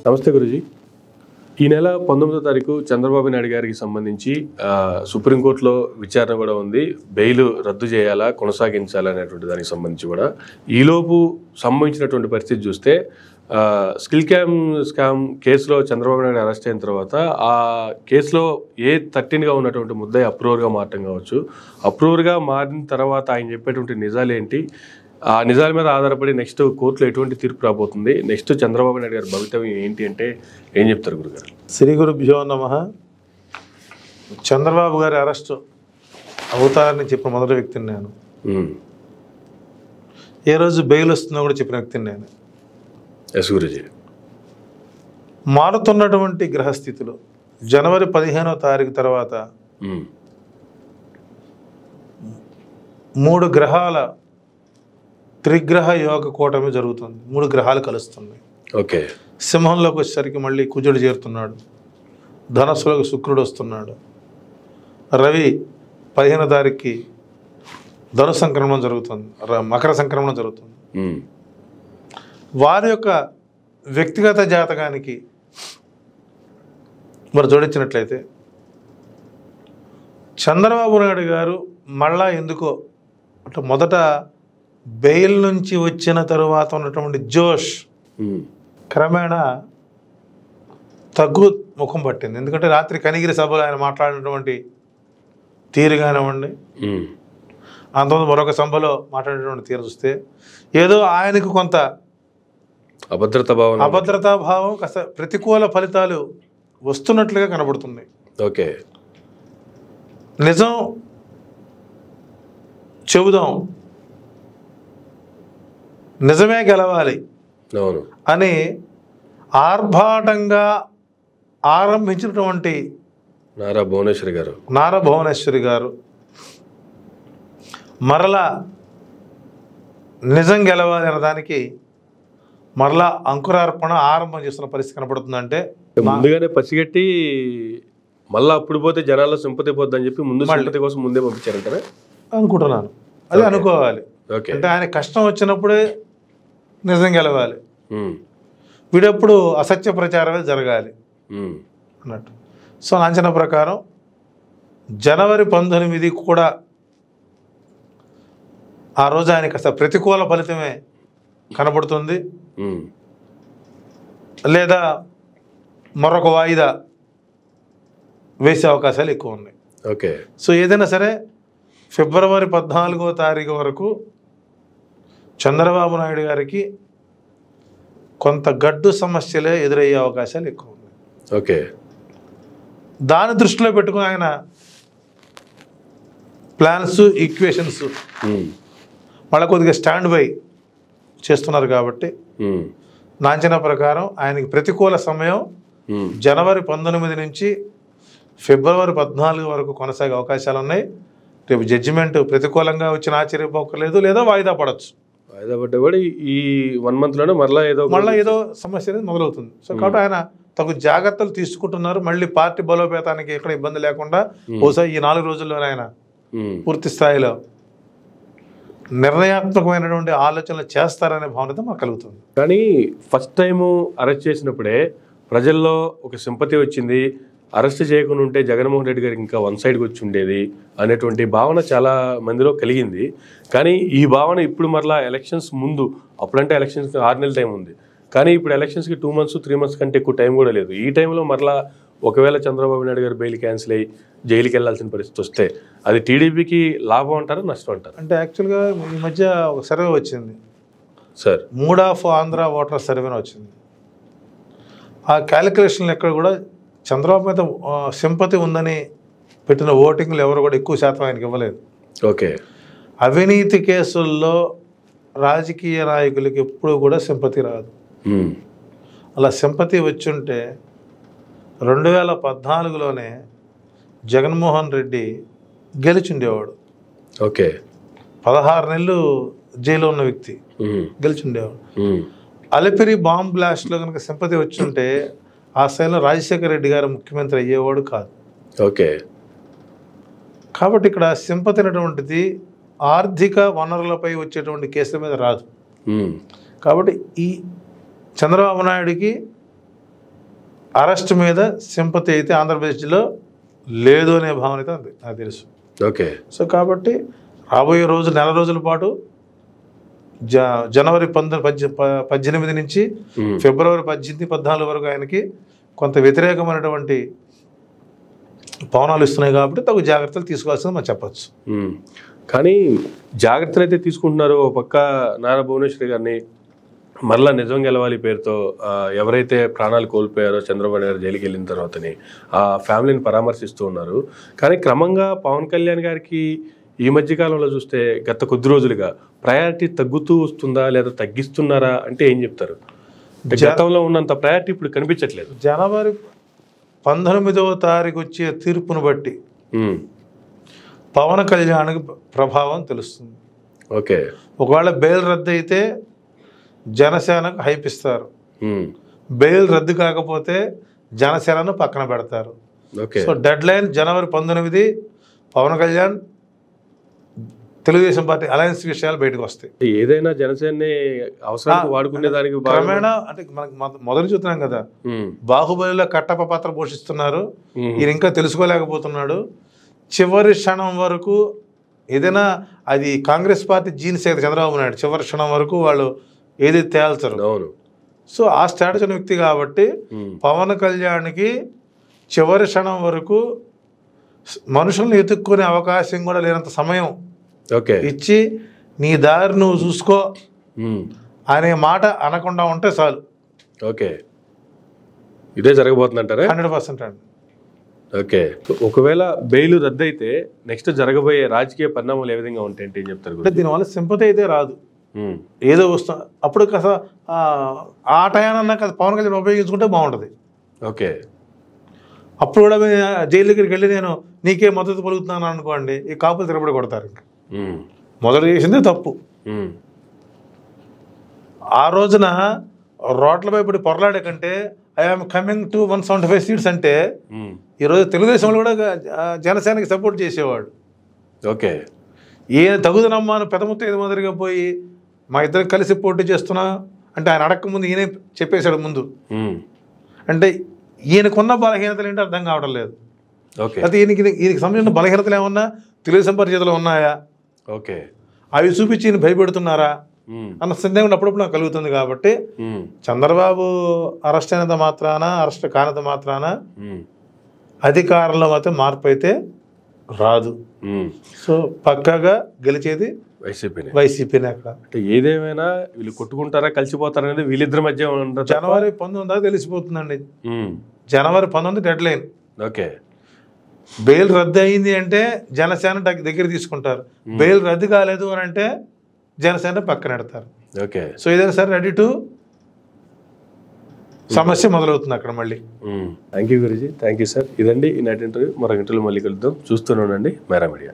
నమస్తే గురుజీ. ఈ నెల 19వ తారీఖు చంద్రబాబు నాయుడు గారికి సంబంధించి సుప్రీంకోర్టులో విచారణ కూడా ఉంది. బెయిల్ రద్దు చేయాలా కొనసాగించాలా అనేటువంటి దానికి సంబంధించి కూడా ఈలోపు సంభవించినటువంటి పరిస్థితి చూస్తే స్కిల్ స్కామ్ కేసులో చంద్రబాబు నాయుడు అరెస్ట్ అయిన తర్వాత ఆ కేసులో 13గా ఉన్నటువంటి ముద్దాయి అప్రూవర్గా మారటం కావచ్చు. అప్రూవర్గా మారిన తర్వాత ఆయన చెప్పేటువంటి నిజాలు ఏంటి, ఆ నిజాల మీద ఆధారపడి నెక్స్ట్ కోర్టులో ఎటువంటి తీర్పు రాబోతుంది, నెక్స్ట్ చంద్రబాబు నాయుడు గారి భవితవ్యం ఏంటి అంటే ఏం చెప్తారు గురుగారు? శ్రీ గురుభ్యో నమః. చంద్రబాబు గారి అరెస్ట్ అవుతారని చెప్పిన మొదటి వ్యక్తిని నేను. ఏ రోజు బెయిల్ వస్తుందో కూడా చెప్పిన వ్యక్తిని నేను. ఎస్ గురుజీ. మారుతున్నటువంటి గ్రహస్థితులు జనవరి 15వ తారీఖు తర్వాత 3 గ్రహాల త్రిగ్రహ యోగ కూటమి జరుగుతుంది. 3 గ్రహాలు కలుస్తున్నాయి. ఓకే. సింహంలోకి వచ్చేసరికి మళ్ళీ కుజుడు చేరుతున్నాడు, ధనస్సులోకి శుక్రుడు వస్తున్నాడు, రవి 15వ తారీఖుకి ధను సంక్రమణం జరుగుతుంది, మకర సంక్రమణం జరుగుతుంది. వారి యొక్క వ్యక్తిగత జాతకానికి మరి జోడించినట్లయితే చంద్రబాబు నాయుడు గారు మళ్ళా ఎందుకో అంటే మొదట బెయిల్ నుంచి వచ్చిన తరువాత ఉన్నటువంటి జోష్ క్రమేణా తగ్గు ముఖం పట్టింది. ఎందుకంటే రాత్రి కనిగిరి సభలో ఆయన మాట్లాడినటువంటి తీరు కానివ్వండి, అంతకుముందు మరొక సభలో మాట్లాడేటువంటి తీరు చూస్తే ఏదో ఆయనకు కొంత అభద్రతా భావం, కాస్త ప్రతికూల ఫలితాలు వస్తున్నట్లుగా కనబడుతున్నాయి. ఓకే. నిజం చెబుదాం, నిజమే గెలవాలి అని ఆర్భాటంగా ఆరంభించినటువంటి నారా భువనేశ్వరి గారు మరలా నిజం గెలవాలి అన్నదానికి మరలా అంకురార్పణ ఆరంభం చేస్తున్న పరిస్థితి కనపడుతుందంటే ముందుగానే పసిగట్టి మళ్ళీ అప్పుడు పోతే జనాల్లో సింపతి పోద్దని చెప్పి ముందు సింపతి కోసం ముందే పంపించారంటారా అనుకుంటున్నాను. అది అనుకోవాలి. అంటే ఆయన కష్టం వచ్చినప్పుడే నిజం గెలవాలి, వీడప్పుడు అసత్య ప్రచారమే జరగాలి అన్నట్టు. సో అంచనా ప్రకారం జనవరి 19 కూడా ఆ రోజు ఆయన కాస్త ప్రతికూల ఫలితమే కనబడుతుంది, లేదా మరొక వాయిదా వేసే అవకాశాలు ఎక్కువ ఉన్నాయి. ఓకే. సో ఏదైనా సరే ఫిబ్రవరి 14వ తారీఖు వరకు చంద్రబాబు నాయుడు గారికి కొంత గడ్డు సమస్యలే ఎదురయ్యే అవకాశాలు ఎక్కువ ఉన్నాయి. ఓకే. దాన్ని దృష్టిలో పెట్టుకుని ఆయన ప్లాన్స్, ఈక్వేషన్స్ మళ్ళీ కొద్దిగా స్టాండ్ బై చేస్తున్నారు. కాబట్టి నా అంచనా ప్రకారం ఆయనకి ప్రతికూల సమయం జనవరి 19 నుంచి ఫిబ్రవరి 14 వరకు కొనసాగే అవకాశాలు ఉన్నాయి. రేపు జడ్జిమెంట్ ప్రతికూలంగా వచ్చిన ఆశ్చర్యపోకలేదు, లేదా వాయిదా పడవచ్చు. వాయిదా పడ్డా కూడా ఈ 1 మంత్లోనే మళ్ళీ ఏదో సమస్య అనేది మొదలవుతుంది. సో కాబట్టి ఆయన తగు జాగ్రత్తలు తీసుకుంటున్నారు. మళ్ళీ పార్టీ బలోపేతానికి ఎక్కడ ఇబ్బంది లేకుండా బహుశా ఈ 4 రోజుల్లోనే ఆయన పూర్తి స్థాయిలో నిర్ణయాత్మకమైనటువంటి ఆలోచనలు చేస్తారనే భావన మాకు కలుగుతుంది. కానీ ఫస్ట్ టైము అరెస్ట్ చేసినప్పుడే ప్రజల్లో ఒక సింపతి వచ్చింది, అరెస్ట్ చేయకుండా ఉంటే జగన్మోహన్ రెడ్డి గారికి ఇంకా 1 సైడ్కి వచ్చి ఉండేది అనేటువంటి భావన చాలా మందిలో కలిగింది. కానీ ఈ భావన ఇప్పుడు మరలా ఎలక్షన్స్ ముందు, అప్పుడంటే ఎలక్షన్స్కి 6 నెలల టైం ఉంది, కానీ ఇప్పుడు ఎలక్షన్స్కి 2 మంత్స్ 3 మంత్స్ కంటే ఎక్కువ టైం కూడా లేదు. ఈ టైంలో మరలా ఒకవేళ చంద్రబాబు నాయుడు గారు బెయిల్ క్యాన్సిల్ అయ్యి జైలుకి వెళ్లాల్సిన పరిస్థితి వస్తే అది టీడీపీకి లాభం అంటారా, నష్టం అంటారా? అంటే యాక్చువల్గా ఈ మధ్య ఒక సర్వే వచ్చింది sir, mood of Andhra voter సర్వేని వచ్చింది. ఆ క్యాలిక్యులేషన్లు ఎక్కడ కూడా చంద్రబాబు మీద సింపతి ఉందని పెట్టిన ఓటింగ్లు ఎవరు కూడా ఎక్కువ శాతం ఆయనకి ఇవ్వలేదు. ఓకే. అవినీతి కేసుల్లో రాజకీయ నాయకులకి ఎప్పుడు కూడా సింపతి రాదు. అలా సింపతి వచ్చుంటే 2014లోనే జగన్మోహన్ రెడ్డి గెలిచుండేవాడు. ఓకే. 16 నెలలు జైల్లో ఉన్న వ్యక్తి గెలిచుండేవాడు. అలిపిరి బాంబ్ బ్లాస్ట్లో కనుక సింపతి వచ్చుంటే ఆ స్థాయిలో రాజశేఖర రెడ్డి గారు ముఖ్యమంత్రి అయ్యేవాడు కాదు. ఓకే. కాబట్టి ఇక్కడ సింపతి అనేటువంటిది ఆర్థిక వనరులపై వచ్చేటువంటి కేసుల మీద రాదు. కాబట్టి ఈ చంద్రబాబు నాయుడికి అరెస్ట్ మీద సింపతి అయితే ఆంధ్రప్రదేశ్లో లేదు అనే భావన అయితే ఉంది, నాకు తెలుసు. ఓకే. సో కాబట్టి రాబోయే రోజు నెల రోజుల పాటు జనవరి 18 నుంచి ఫిబ్రవరి 14 వరకు ఆయనకి కొంత వ్యతిరేకమైనటువంటి పవనాలు ఇస్తున్నాయి కాబట్టి తగు జాగ్రత్తలు తీసుకోవాల్సింది మనం చెప్పచ్చు. కానీ జాగ్రత్తలు అయితే తీసుకుంటున్నారు. ఒక పక్క నారా భువనేశ్వరి గారిని మరలా నిజం గెలవాలి పేరుతో ఎవరైతే ప్రాణాలు కోల్పోయారో చంద్రబాబు నాయుడు జైలుకి వెళ్ళిన తర్వాతని ఆ ఫ్యామిలీని పరామర్శిస్తూ ఉన్నారు. కానీ క్రమంగా పవన్ కళ్యాణ్ గారికి ఈ మధ్యకాలంలో చూస్తే గత కొద్ది రోజులుగా ప్రయారిటీ తగ్గుతూ వస్తుందా లేదా తగ్గిస్తున్నారా అంటే ఏం చెప్తారు? గతంలో ఉన్నంత ప్రయారిటీ ఇప్పుడు కనిపించట్లేదు. జనవరి 19వ తారీఖు వచ్చే తీర్పును బట్టి పవన్ కళ్యాణ్కి ప్రభావం తెలుస్తుంది. ఓకే. ఒకవేళ బెయిల్ రద్దు అయితే జనసేనకు హైప్ ఇస్తారు, బెయిల్ రద్దు కాకపోతే జనసేనను పక్కన పెడతారు. సో డెడ్ లైన్ జనవరి 19. పవన్ కళ్యాణ్ తెలుగుదేశం పార్టీ అలయన్స్ విషయాలు బయటకు వస్తాయి. ఏదైనా జనసేన అవసరానికి వాడుకునే దానికి క్రమేణా అంటే మనకి మొదలు చూస్తున్నాం కదా, బాహుబలిలో కట్టప్ప పాత్ర పోషిస్తున్నారు, ఈయన ఇంకా తెలుసుకోలేకపోతున్నాడు. చివరి క్షణం వరకు ఏదైనా అది కాంగ్రెస్ పార్టీ జీన్స్ అయితే చంద్రబాబు నాయుడు చివరి క్షణం వరకు వాళ్ళు ఏది తేల్చరు. అవును. సో ఆ స్ట్రాటజీ వ్యక్తి కాబట్టి పవన్ కళ్యాణ్కి చివరి క్షణం వరకు మనుషులను ఎత్తుక్కునే అవకాశం కూడా లేనంత సమయం ఇచ్చి నీ దారి నువ్వు చూసుకో అనే మాట అనకుండా ఉంటే చాలు. ఓకే. ఇదే జరగబోతుందంటారా? 100% అండి. ఓకే. ఒకవేళ బెయిల్ రద్దు అయితే నెక్స్ట్ జరగబోయే రాజకీయ పరిణామాలు ఏ విధంగా ఉంటాయంటే ఏం చెప్తారు? అంటే దీనివల్ల సింపతి అయితే రాదు, ఏదో వస్తా అప్పుడు కాస్త ఆ టయానన్నా కదా పవన్ కళ్యాణ్ ఉపయోగించుకుంటే బాగుంటుంది. ఓకే. అప్పుడు కూడా జైలు దగ్గరికి వెళ్ళి నేను నీకే మద్దతు పలుకుతున్నాను అనుకోండి, ఈ కాపులు తిరగబడి కొడతారు. ఇంకా మొదలు చేసిందే తప్పు. ఆ రోజున రోడ్లపై ఇప్పుడు పొరలాడే కంటే ఐఎమ్ కమింగ్ టు 175 సీట్స్ అంటే ఈరోజు తెలుగుదేశంలో కూడా జనసేనకి సపోర్ట్ చేసేవాడు. ఓకే. ఈయన తగుదనమ్మా అని పెదముత్త ఏది మాదిరిగా పోయి మా ఇద్దరు కలిసి పోటీ చేస్తున్నా అంటే ఆయన అడక్క ముందు ఈయనే చెప్పేశాడు ముందు. అంటే ఈయనకున్న బలహీనతలు ఏంటో అర్థం కావడం లేదు. అయితే ఈయనకి సంబంధించిన బలహీనతలు ఏమన్నా తెలుగుదేశం పరిస్థితులు ఉన్నాయా, ఓకే, అవి చూపించి ఈయన భయపెడుతున్నారా అన్న సందేహం అప్పుడప్పుడు నాకు కలుగుతుంది. కాబట్టి చంద్రబాబు అరెస్ట్ అయినంత మాత్రాన అరెస్ట్ కానంత మాత్రాన అధికారంలో మాత్రం మార్పు అయితే రాదు. సో పక్కాగా గెలిచేది వైసీపీనే. అక్కడ అంటే ఏదేమైనా వీళ్ళు కొట్టుకుంటారా కలిసిపోతారా అనేది వీళ్ళిద్దరి మధ్య జనవరి 19 దాకా తెలిసిపోతుందండి. జనవరి 19 డెడ్ లైన్. ఓకే. బెయిల్ రద్దు అయింది అంటే జనసేన దగ్గర తీసుకుంటారు, బెయిల్ రద్దు కాలేదు అని అంటే జనసేన పక్కన పెడతారు. ఓకే. సో ఇదే సార్ రెడీ టు సమస్య మొదలవుతుంది అక్కడ మళ్ళీ. Thank you Guruji, thank you sir. ఇదండి ఈ నైట్ ఇంటర్వ్యూ. మరొక ఇంటర్వ్యూ మళ్ళీ కలుద్దాం. చూస్తూనే ఉండండి మెరా మీడియా.